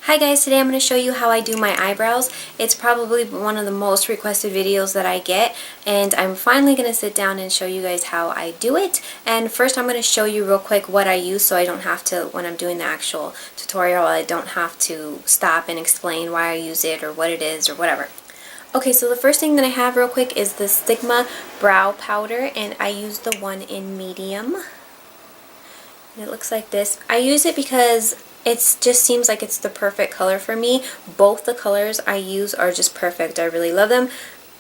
Hi guys, today I'm going to show you how I do my eyebrows. It's probably one of the most requested videos that I get, and I'm finally going to sit down and show you guys how I do it. And first I'm going to show you real quick what I use so I don't have to, when I'm doing the actual tutorial, I don't have to stop and explain why I use it or what it is or whatever. Okay, so the first thing that I have real quick is the Stigma Brow Powder, and I use the one in medium. And it looks like this. I use it because it just seems like it's the perfect color for me. Both the colors I use are just perfect. I really love them.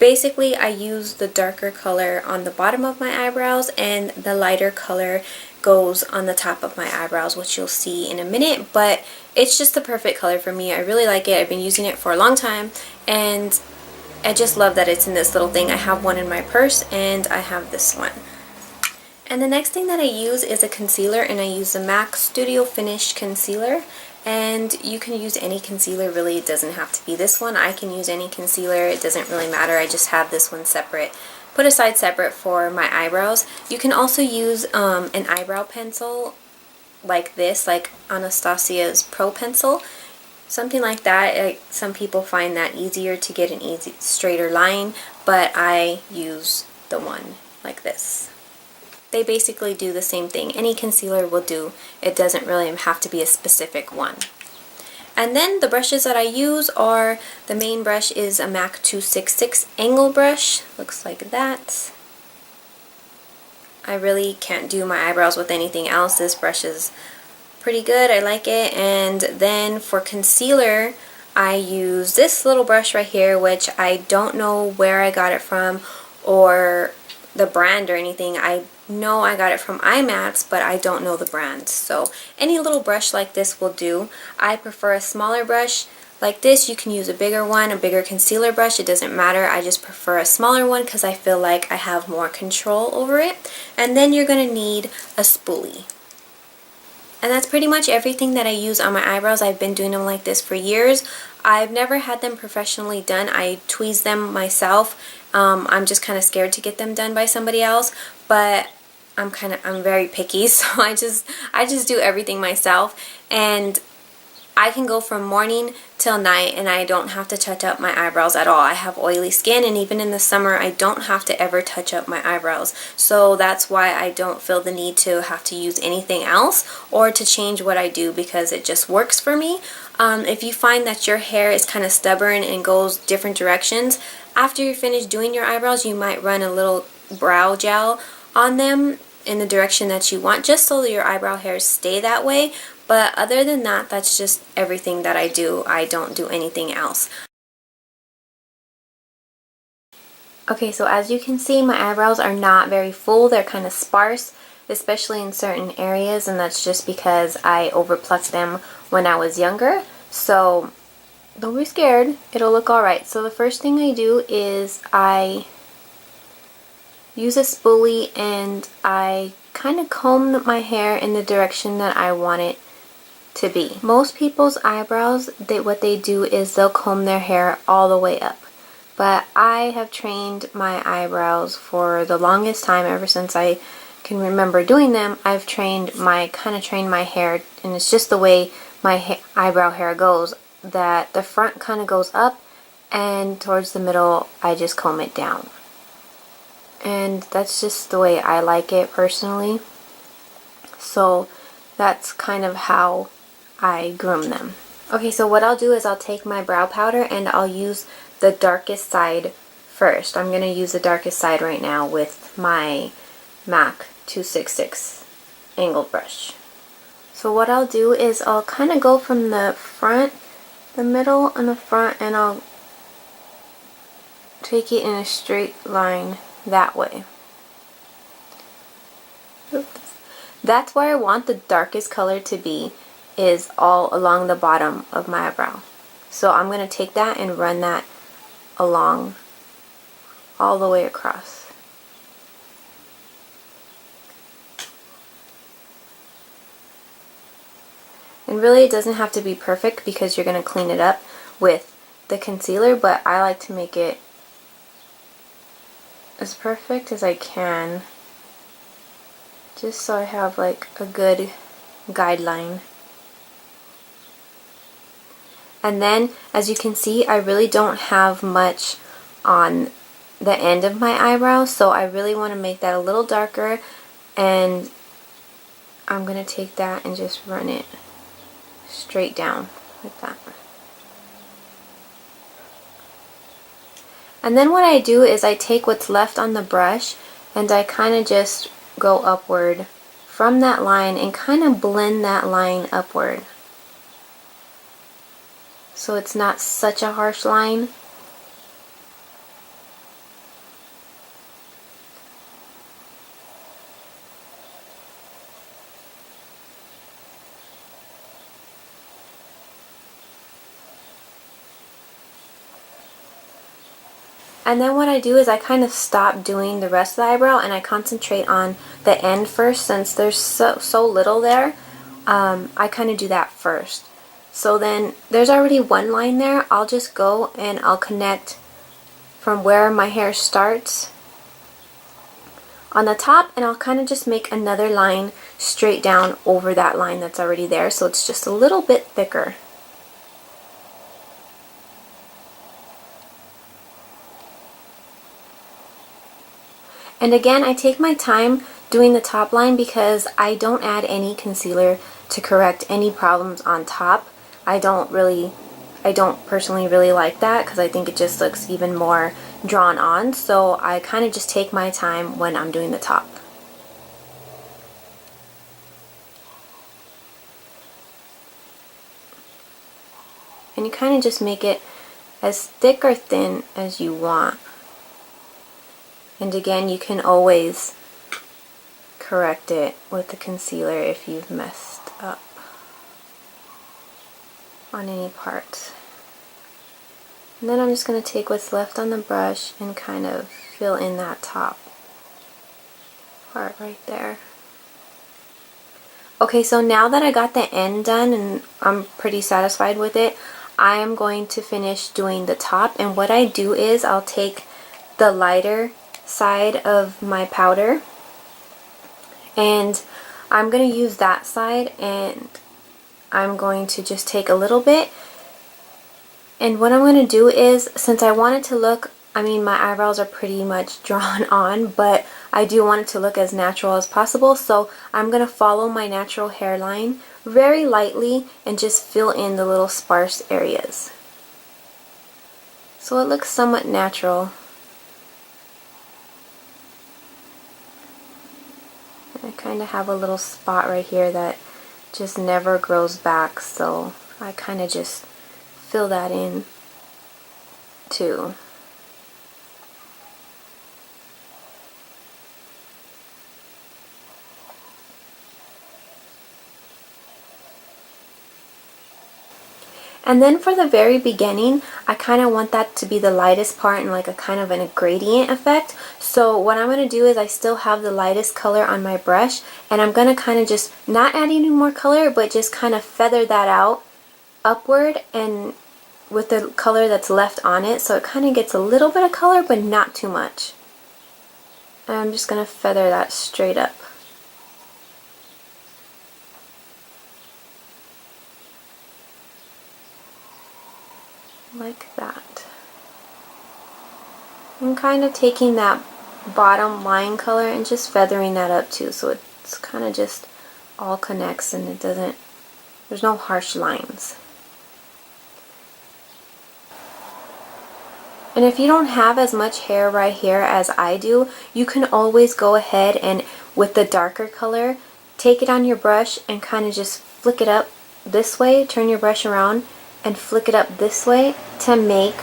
Basically, I use the darker color on the bottom of my eyebrows, and the lighter color goes on the top of my eyebrows, which you'll see in a minute, but it's just the perfect color for me. I really like it. I've been using it for a long time, and I just love that it's in this little thing. I have one in my purse, and I have this one. And the next thing that I use is a concealer, and I use the MAC Studio Finish Concealer. And you can use any concealer, really. It doesn't have to be this one. I can use any concealer. It doesn't really matter. I just have this one separate, put aside separate for my eyebrows. You can also use an eyebrow pencil like this, like Anastasia's Pro Pencil. Something like that. Some people find that easier to get an easy, straighter line, but I use the one like this. They basically do the same thing. Any concealer will do. It doesn't really have to be a specific one. And then the brushes that I use are, the main brush is a MAC 266 angle brush. Looks like that. I really can't do my eyebrows with anything else. This brush is pretty good. I like it. And then for concealer, I use this little brush right here, which I don't know where I got it from or the brand or anything. I know I got it from IMAX, but I don't know the brand. So any little brush like this will do. I prefer a smaller brush like this. You can use a bigger one, a bigger concealer brush. It doesn't matter. I just prefer a smaller one because I feel like I have more control over it. And then you're going to need a spoolie. And that's pretty much everything that I use on my eyebrows. I've been doing them like this for years. I've never had them professionally done. I tweeze them myself. I'm just kind of scared to get them done by somebody else, but I'm very picky, so I just do everything myself. And I can go from morning till night and I don't have to touch up my eyebrows at all. I have oily skin, and even in the summer I don't have to ever touch up my eyebrows. So that's why I don't feel the need to have to use anything else or to change what I do, because it just works for me. If you find that your hair is kind of stubborn and goes different directions, after you're finished doing your eyebrows, you might run a little brow gel on them in the direction that you want, just so that your eyebrow hairs stay that way. But other than that, that's just everything that I do. I don't do anything else. Okay, so as you can see, my eyebrows are not very full. They're kind of sparse, especially in certain areas, and that's just because I overplucked them when I was younger. So don't be scared. It'll look alright. So the first thing I do is I use a spoolie and I kind of comb my hair in the direction that I want it to be. Most people's eyebrows, what they do is they'll comb their hair all the way up. But I have trained my eyebrows for the longest time, ever since I can remember doing them. I've kind of trained my hair, and it's just the way my eyebrow hair goes, that the front kind of goes up, and towards the middle I just comb it down. And that's just the way I like it personally. So that's kind of how I groom them. Okay, so what I'll do is I'll take my brow powder and I'll use the darkest side first. I'm going to use the darkest side right now with my MAC 266 angled brush. So what I'll do is I'll kind of go from the front, the middle, and the front, and I'll take it in a straight line that way. Oops. That's where I want the darkest color to be, is all along the bottom of my eyebrow. So I'm going to take that and run that along all the way across. And really it doesn't have to be perfect because you're going to clean it up with the concealer, but I like to make it as perfect as I can, just so I have like a good guideline. And then, as you can see, I really don't have much on the end of my eyebrow, so I really want to make that a little darker, and I'm going to take that and just run it straight down like that. And then what I do is I take what's left on the brush and I kind of just go upward from that line and kind of blend that line upward, so it's not such a harsh line. And then what I do is I kind of stop doing the rest of the eyebrow and I concentrate on the end first, since there's so little there. I kind of do that first. So then there's already one line there. I'll just go and I'll connect from where my hair starts on the top, and I'll kind of just make another line straight down over that line that's already there, so it's just a little bit thicker. And again, I take my time doing the top line because I don't add any concealer to correct any problems on top. I don't personally really like that because I think it just looks even more drawn on, so I kind of just take my time when I'm doing the top. And you kind of just make it as thick or thin as you want. And again, you can always correct it with the concealer if you've messed up on any parts. And then I'm just going to take what's left on the brush and kind of fill in that top part right there. Okay, so now that I got the end done and I'm pretty satisfied with it, I am going to finish doing the top. And what I do is I'll take the lighter side of my powder and I'm going to use that side, and I'm going to just take a little bit, and what I'm going to do is, since I want it to look, I mean my eyebrows are pretty much drawn on, but I do want it to look as natural as possible, so I'm going to follow my natural hairline very lightly and just fill in the little sparse areas so it looks somewhat natural. I kind of have a little spot right here that just never grows back, so I kind of just fill that in too. And then for the very beginning, I kind of want that to be the lightest part and like a kind of a gradient effect. So what I'm going to do is I still have the lightest color on my brush, and I'm going to kind of just not add any more color, but just kind of feather that out upward and with the color that's left on it, so it kind of gets a little bit of color but not too much. And I'm just going to feather that straight up. Like that. I'm kind of taking that bottom line color and just feathering that up too, so it's kind of just all connects and it doesn't, there's no harsh lines. And if you don't have as much hair right here as I do, you can always go ahead and with the darker color, take it on your brush and kind of just flick it up this way, turn your brush around and flick it up this way to make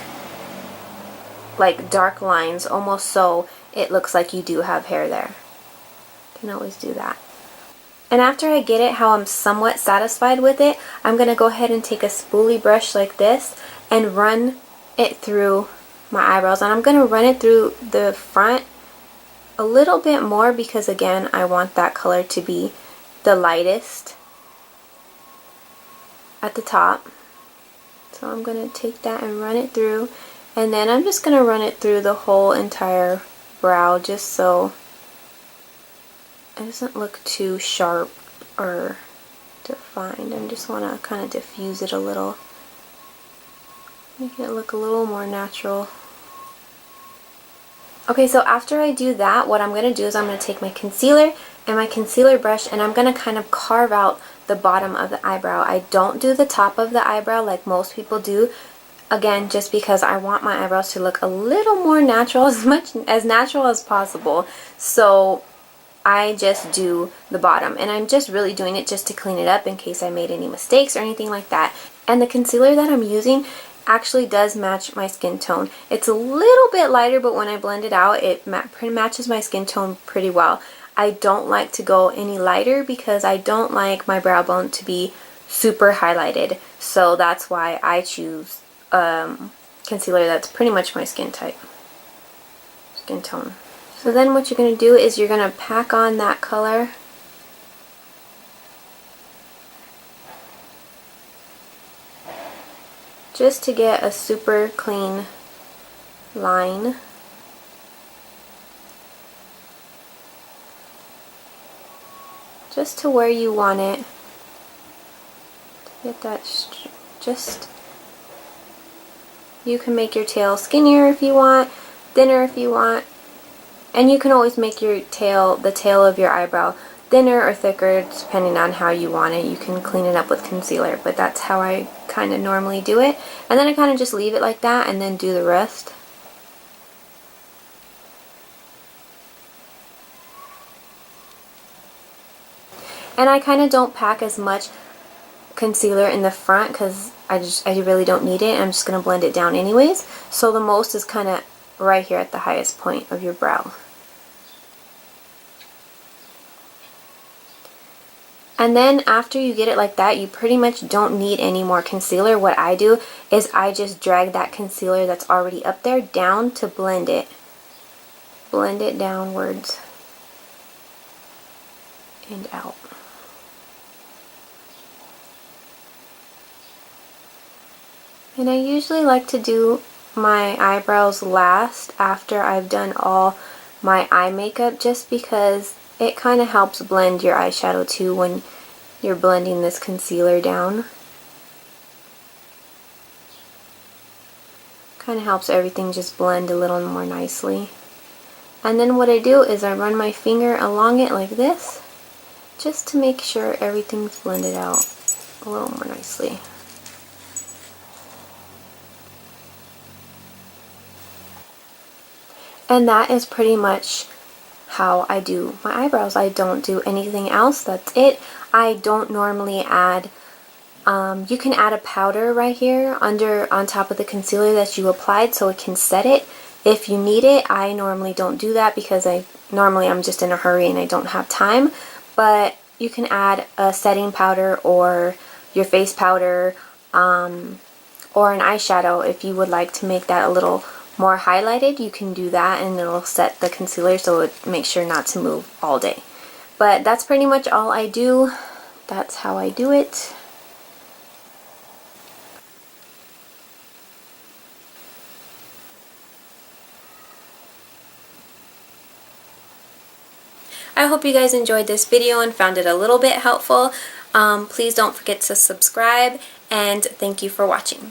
like dark lines, almost so it looks like you do have hair there. You can always do that. And after I get it how I'm somewhat satisfied with it, I'm going to go ahead and take a spoolie brush like this and run it through my eyebrows. And I'm going to run it through the front a little bit more because again, I want that color to be the lightest at the top. So I'm going to take that and run it through, and then I'm just going to run it through the whole entire brow just so it doesn't look too sharp or defined. I just want to kind of diffuse it a little. Make it look a little more natural. Okay, so after I do that, what I'm going to do is I'm going to take my concealer and my concealer brush, and I'm going to kind of carve out the bottom of the eyebrow. I don't do the top of the eyebrow like most people do. Again, just because I want my eyebrows to look a little more natural, as natural as possible. So I just do the bottom, and I'm just really doing it just to clean it up in case I made any mistakes or anything like that. And the concealer that I'm using actually does match my skin tone. It's a little bit lighter, but when I blend it out, it matches my skin tone pretty well. I don't like to go any lighter because I don't like my brow bone to be super highlighted. So that's why I choose concealer that's pretty much my skin tone. So then what you're going to do is you're going to pack on that color. Just to get a super clean line. Just to where you want it. To get that just... You can make your tail skinnier if you want, thinner if you want, and you can always make your tail, the tail of your eyebrow, thinner or thicker depending on how you want it. You can clean it up with concealer, but that's how I kind of normally do it. And then I kind of just leave it like that and then do the rest. And I kind of don't pack as much concealer in the front because I really don't need it. I'm just going to blend it down anyways. So the most is kind of right here at the highest point of your brow. And then after you get it like that, you pretty much don't need any more concealer. What I do is I just drag that concealer that's already up there down to blend it. Blend it downwards and out. And I usually like to do my eyebrows last after I've done all my eye makeup, just because it kind of helps blend your eyeshadow too when you're blending this concealer down. Kind of helps everything just blend a little more nicely. And then what I do is I run my finger along it like this, just to make sure everything's blended out a little more nicely. And that is pretty much how I do my eyebrows. I don't do anything else. That's it. I don't normally add, you can add a powder right here on top of the concealer that you applied so it can set it if you need it. I normally don't do that because I'm just in a hurry and I don't have time. But you can add a setting powder or your face powder or an eyeshadow if you would like to make that a little more highlighted. You can do that and it'll set the concealer so it makes sure not to move all day. But that's pretty much all I do. That's how I do it. I hope you guys enjoyed this video and found it a little bit helpful. Please don't forget to subscribe, and thank you for watching.